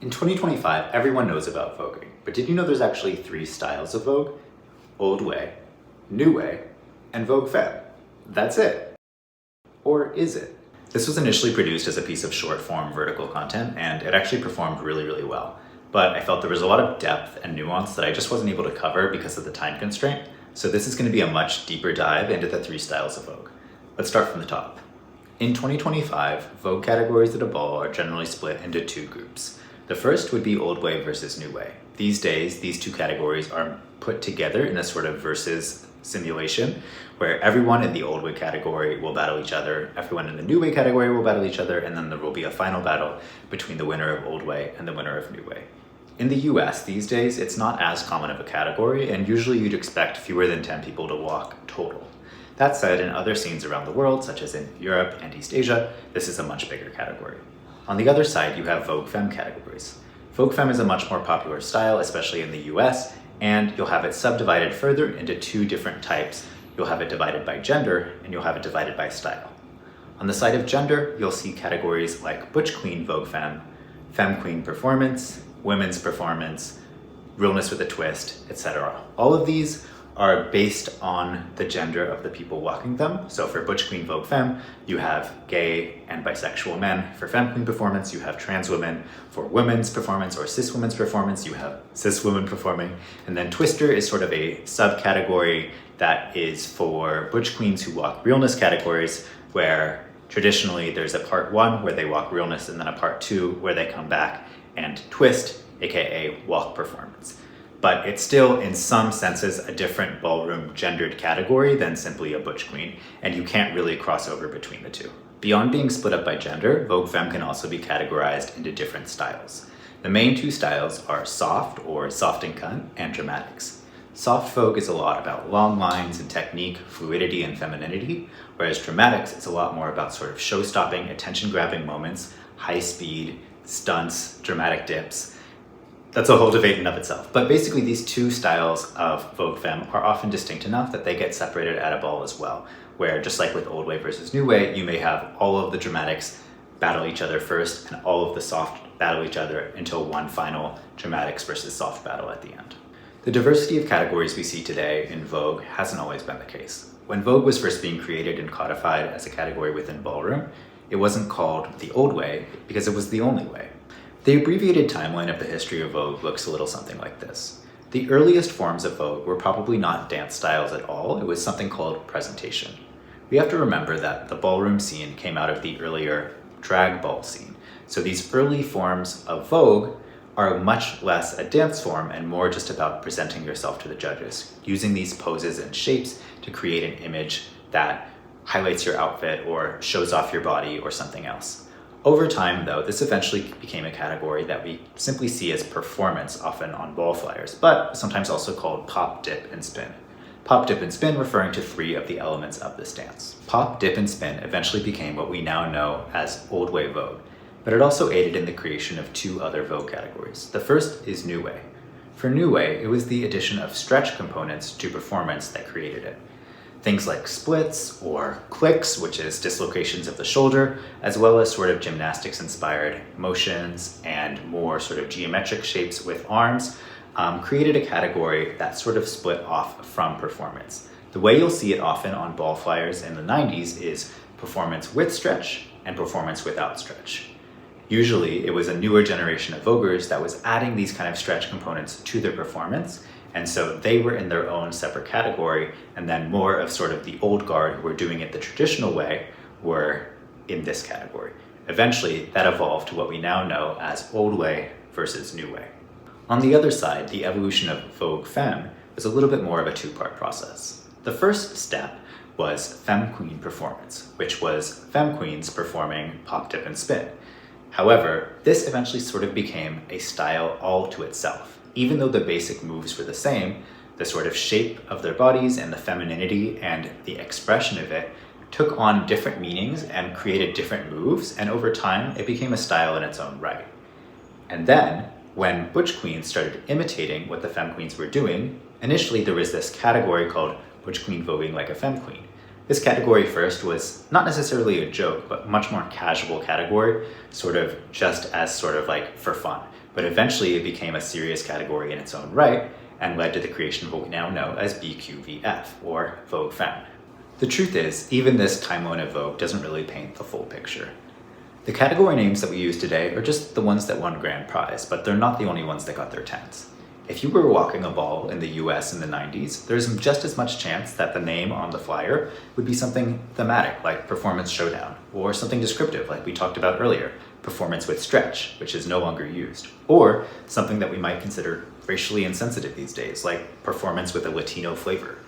In 2025, everyone knows about voguing, but did you know there's actually 3 styles of Vogue? Old Way, New Way, and Vogue Fem. That's it. Or is it? This was initially produced as a piece of short-form vertical content, and it actually performed really well. But I felt there was a lot of depth and nuance that I just wasn't able to cover because of the time constraint, so this is going to be a much deeper dive into the 3 styles of Vogue. Let's start from the top. In 2025, Vogue categories at a ball are generally split into 2 groups. The first would be Old Way versus New Way. These days, these 2 categories are put together in a sort of versus simulation where everyone in the Old Way category will battle each other, everyone in the New Way category will battle each other, and then there will be a final battle between the winner of Old Way and the winner of New Way. In the US these days, it's not as common of a category, and usually you'd expect fewer than 10 people to walk total. That said, in other scenes around the world, such as in Europe and East Asia, this is a much bigger category. On the other side, you have Vogue Fem categories. Vogue Fem is a much more popular style, especially in the US, and you'll have it subdivided further into 2 different types. You'll have it divided by gender, and you'll have it divided by style. On the side of gender, you'll see categories like Butch Queen Vogue Fem, Femme Queen Performance, Women's Performance, Realness with a Twist, etc. All of these are based on the gender of the people walking them. So for Butch Queen Vogue Fem, you have gay and bisexual men. For Femme Queen Performance, you have trans women. For Women's Performance or cis women's performance, you have cis women performing. And then Twister is sort of a subcategory that is for Butch Queens who walk realness categories, where traditionally there's a part 1 where they walk realness and then a part 2 where they come back and twist, aka walk performance. But it's still, in some senses, a different ballroom gendered category than simply a Butch Queen, and you can't really cross over between the 2. Beyond being split up by gender, Vogue Fem can also be categorized into different styles. The main 2 styles are soft, or soft and cunt, and dramatics. Soft Vogue is a lot about long lines and technique, fluidity and femininity, whereas dramatics is a lot more about sort of show-stopping, attention-grabbing moments, high speed, stunts, dramatic dips. That's a whole debate in of itself. But basically these 2 styles of Vogue Fem are often distinct enough that they get separated at a ball as well, where just like with Old Way versus New Way, you may have all of the dramatics battle each other first and all of the soft battle each other until one final dramatics versus soft battle at the end. The diversity of categories we see today in Vogue hasn't always been the case. When Vogue was first being created and codified as a category within ballroom, it wasn't called the Old Way because it was the only way. The abbreviated timeline of the history of Vogue looks a little something like this. The earliest forms of Vogue were probably not dance styles at all, it was something called presentation. We have to remember that the ballroom scene came out of the earlier drag ball scene. So these early forms of Vogue are much less a dance form and more just about presenting yourself to the judges, using these poses and shapes to create an image that highlights your outfit or shows off your body or something else. Over time, though, this eventually became a category that we simply see as performance, often on ball flyers, but sometimes also called pop, dip, and spin. Pop, dip, and spin referring to 3 of the elements of this dance. Pop, dip, and spin eventually became what we now know as Old Way Vogue, but it also aided in the creation of 2 other Vogue categories. The first is New Way. For New Way, it was the addition of stretch components to performance that created it. Things like splits or clicks, which is dislocations of the shoulder, as well as sort of gymnastics-inspired motions and more sort of geometric shapes with arms, created a category that sort of split off from performance. The way you'll see it often on ball flyers in the 90s is performance with stretch and performance without stretch. Usually, it was a newer generation of Voguers that was adding these kind of stretch components to their performance, and so they were in their own separate category, and then more of sort of the old guard who were doing it the traditional way were in this category. Eventually, that evolved to what we now know as Old Way versus New Way. On the other side, the evolution of Vogue Fem was a little bit more of a 2-part process. The first step was Femme Queen Performance, which was Femme Queens performing pop, dip, and spin. However, this eventually sort of became a style all to itself. Even though the basic moves were the same, the sort of shape of their bodies and the femininity and the expression of it took on different meanings and created different moves, and over time it became a style in its own right. And then, when Butch Queens started imitating what the Femme Queens were doing, initially there was this category called Butch Queen Voguing like a Femme Queen. This category first was not necessarily a joke, but much more casual category, sort of just as sort of like for fun. but eventually it became a serious category in its own right and led to the creation of what we now know as BQVF, or Vogue Fem. The truth is, even this timeline of Vogue doesn't really paint the full picture. The category names that we use today are just the ones that won grand prize, but they're not the only ones that got their 10s. If you were walking a ball in the US in the 90s, there's just as much chance that the name on the flyer would be something thematic like Performance Showdown, or something descriptive like we talked about earlier, Performance with Stretch, which is no longer used, or something that we might consider racially insensitive these days, like Performance with a Latino flavor.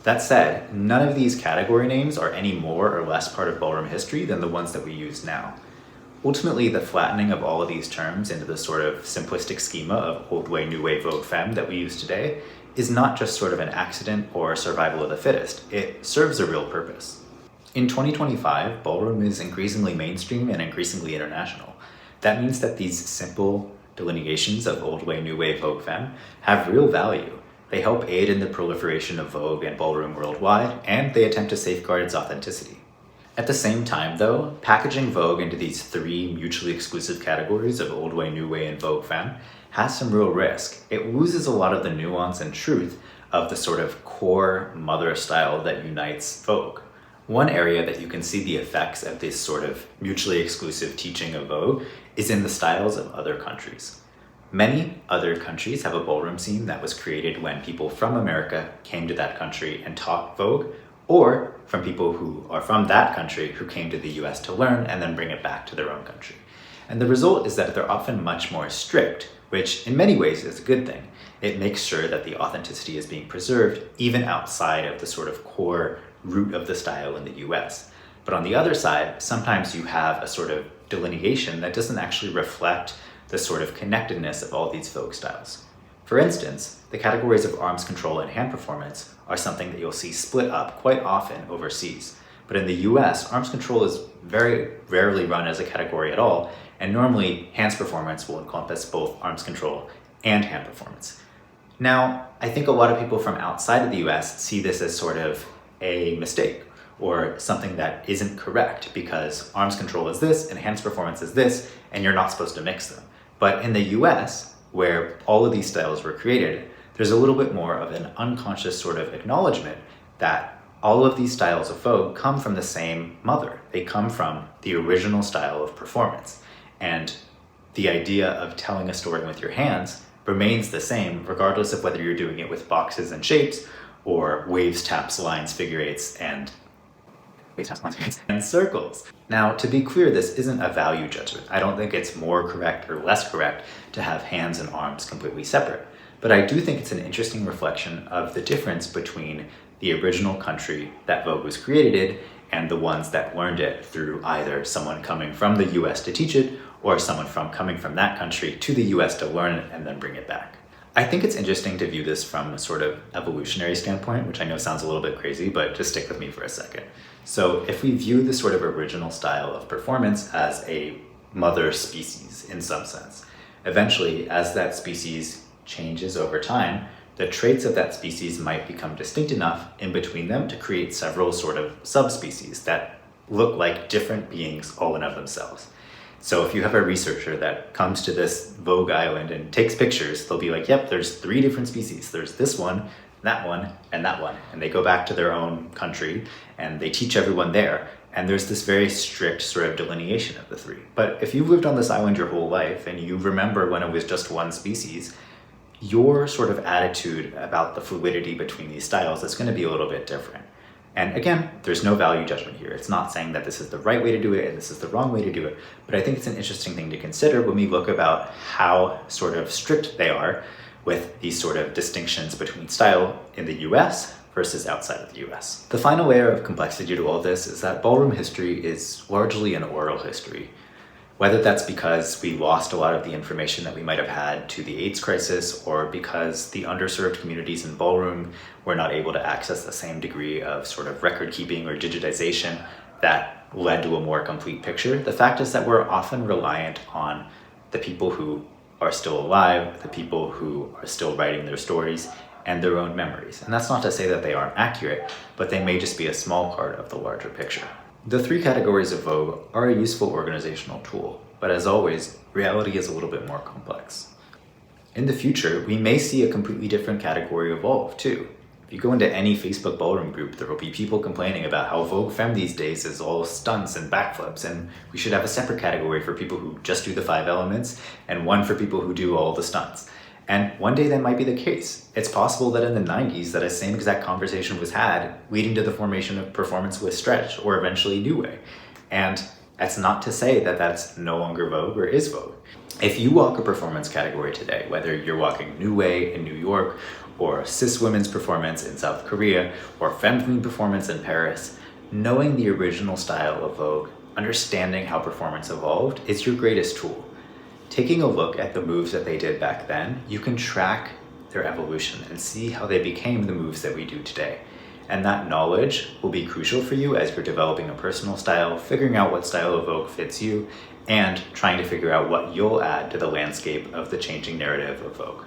That said, none of these category names are any more or less part of ballroom history than the ones that we use now. Ultimately, the flattening of all of these terms into the sort of simplistic schema of old way, new way, Vogue Femme that we use today is not just sort of an accident or survival of the fittest. It serves a real purpose. In 2025, ballroom is increasingly mainstream and increasingly international. That means that these simple delineations of old way, new way, Vogue Femme have real value. They help aid in the proliferation of Vogue and ballroom worldwide, and they attempt to safeguard its authenticity. At the same time, though, packaging Vogue into these three mutually exclusive categories of old way, new way, and Vogue Femme has some real risk. It loses a lot of the nuance and truth of the sort of core mother style that unites Vogue. One area that you can see the effects of this sort of mutually exclusive teaching of Vogue is in the styles of other countries. Many other countries have a ballroom scene that was created when people from America came to that country and taught Vogue, or from people who are from that country who came to the US to learn and then bring it back to their own country. And the result is that they're often much more strict, which in many ways is a good thing. It makes sure that the authenticity is being preserved even outside of the sort of core root of the style in the US. But on the other side, sometimes you have a sort of delineation that doesn't actually reflect the sort of connectedness of all these folk styles. For instance, the categories of arms control and hand performance are something that you'll see split up quite often overseas. But in the US, arms control is very rarely run as a category at all, and normally hands performance will encompass both arms control and hand performance. Now, I think a lot of people from outside of the US see this as sort of a mistake or something that isn't correct because arms control is this and hands performance is this, and you're not supposed to mix them. But in the US, where all of these styles were created, there's a little bit more of an unconscious sort of acknowledgement that all of these styles of Vogue come from the same mother. They come from the original style of performance. And the idea of telling a story with your hands remains the same, regardless of whether you're doing it with boxes and shapes or waves, taps, lines, figure eights, and circles. Now, to be clear, this isn't a value judgment. I don't think it's more correct or less correct to have hands and arms completely separate. But I do think it's an interesting reflection of the difference between the original country that Vogue was created in and the ones that learned it through either someone coming from the US to teach it or someone coming from that country to the US to learn it and then bring it back. I think it's interesting to view this from a sort of evolutionary standpoint, which I know sounds a little bit crazy, but just stick with me for a second. So if we view the sort of original style of performance as a mother species in some sense, eventually as that species changes over time, the traits of that species might become distinct enough in between them to create several sort of subspecies that look like different beings all in of themselves. So if you have a researcher that comes to this Vogue island and takes pictures, they'll be like, yep, there's 3 different species. There's this one, that one, and that one. And they go back to their own country and they teach everyone there. And there's this very strict sort of delineation of the 3. But if you've lived on this island your whole life and you remember when it was just one species, your sort of attitude about the fluidity between these styles is going to be a little bit different. And again, there's no value judgment here. It's not saying that this is the right way to do it and this is the wrong way to do it, but I think it's an interesting thing to consider when we look about how sort of strict they are with these sort of distinctions between style in the US versus outside of the US. The final layer of complexity to all this is that ballroom history is largely an oral history. Whether that's because we lost a lot of the information that we might have had to the AIDS crisis, or because the underserved communities in ballroom were not able to access the same degree of sort of record keeping or digitization that led to a more complete picture, the fact is that we're often reliant on the people who are still alive, the people who are still writing their stories, and their own memories. And that's not to say that they aren't accurate, but they may just be a small part of the larger picture. The 3 categories of Vogue are a useful organizational tool. but as always, reality is a little bit more complex. In the future, we may see a completely different category evolve too. If you go into any Facebook ballroom group, there will be people complaining about how Vogue Fem these days is all stunts and backflips, and we should have a separate category for people who just do the 5 elements and one for people who do all the stunts. And one day that might be the case. It's possible that in the 90s that a same exact conversation was had, leading to the formation of performance with stretch, or eventually New Way. And that's not to say that that's no longer Vogue or is Vogue. If you walk a performance category today, whether you're walking New Way in New York, or cis women's performance in South Korea, or femme queen performance in Paris, knowing the original style of Vogue, understanding how performance evolved, is your greatest tool. Taking a look at the moves that they did back then, you can track their evolution and see how they became the moves that we do today. And that knowledge will be crucial for you as you're developing a personal style, figuring out what style of Vogue fits you, and trying to figure out what you'll add to the landscape of the changing narrative of Vogue.